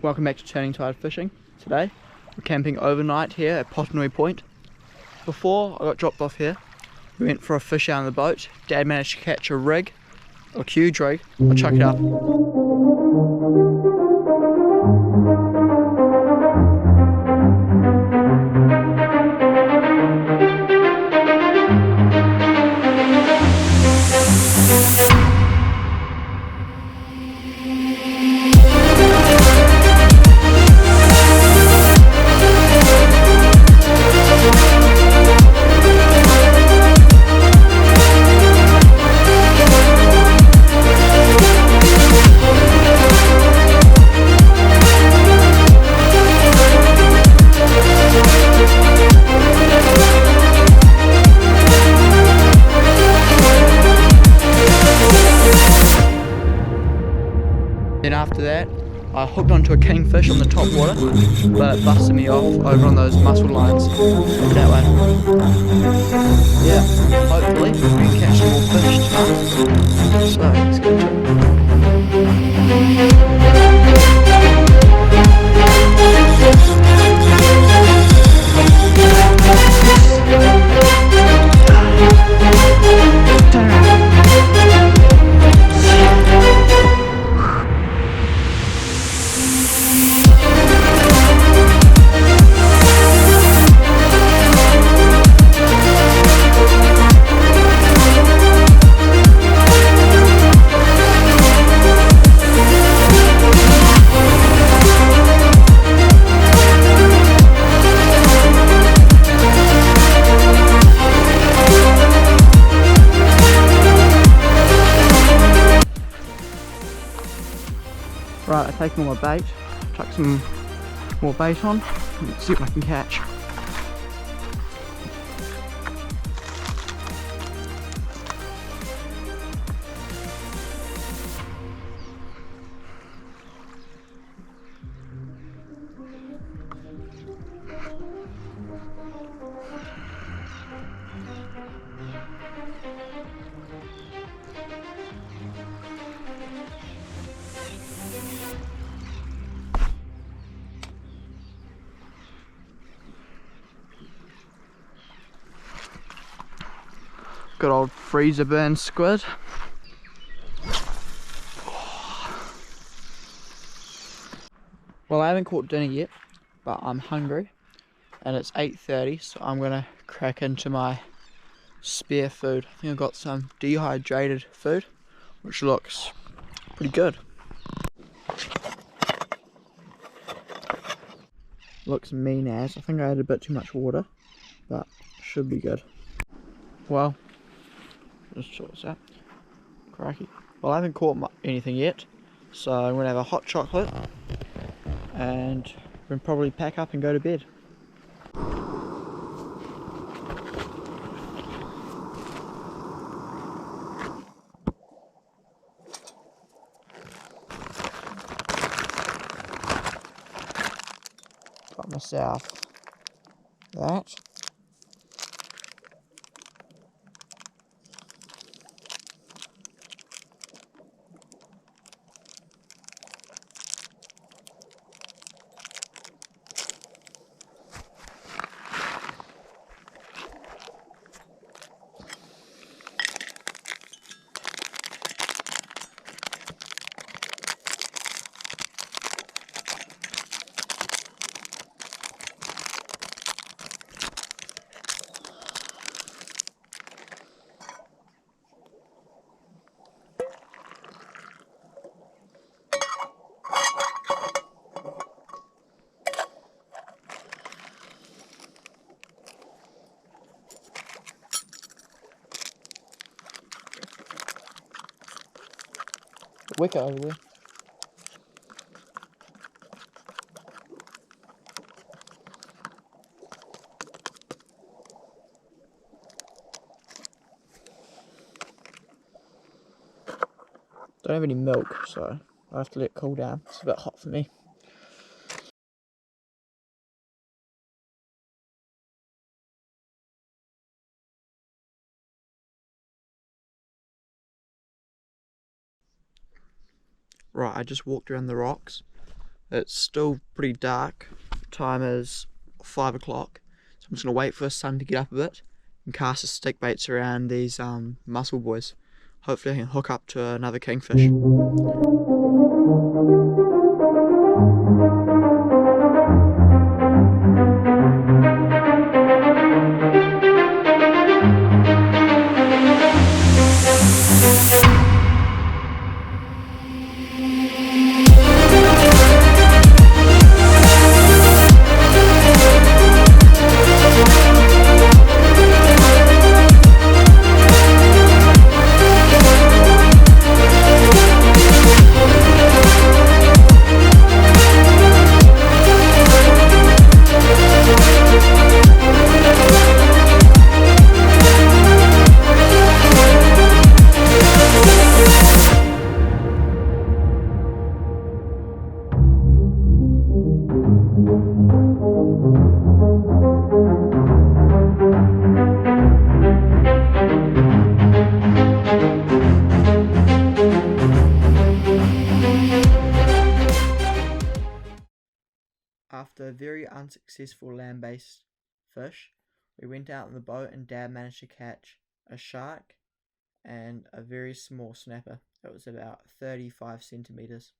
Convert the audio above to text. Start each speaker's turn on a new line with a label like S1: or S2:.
S1: Welcome back to Turning Tide Fishing. Today we're camping overnight here at Potanui Point. Before I got dropped off here, we went for a fish out on the boat. Dad managed to catch a rig, a huge rig. I'll chuck it up. Then after that, I hooked onto a kingfish on the top water, but it busted me off over on those mussel lines that way. Yeah, hopefully we can catch some more fish tonight. So let's get into Right, I've taken all my bait, chuck some more bait on, and see what I can catch. Good old freezer burn squid. Well, I haven't caught dinner yet, but I'm hungry and it's 8:30, so I'm gonna crack into my spare food. I think I've got some dehydrated food, which looks pretty good. Looks mean as. I think I had a bit too much water, but should be good. Well, just sort this out. Crikey. Well, I haven't caught anything yet, so I'm going to have a hot chocolate and we'll probably pack up and go to bed. Got myself that. Wicker over there. Don't have any milk, so I have to let it cool down. It's a bit hot for me. Right, I just walked around the rocks It's still pretty dark. Time is 5 o'clock. So I'm just going to wait for the sun to get up a bit and cast the stick baits around these mussel boys. Hopefully I can hook up to another kingfish. After a very unsuccessful land-based fish, we went out in the boat and Dad managed to catch a shark and a very small snapper. It was about 35 centimeters.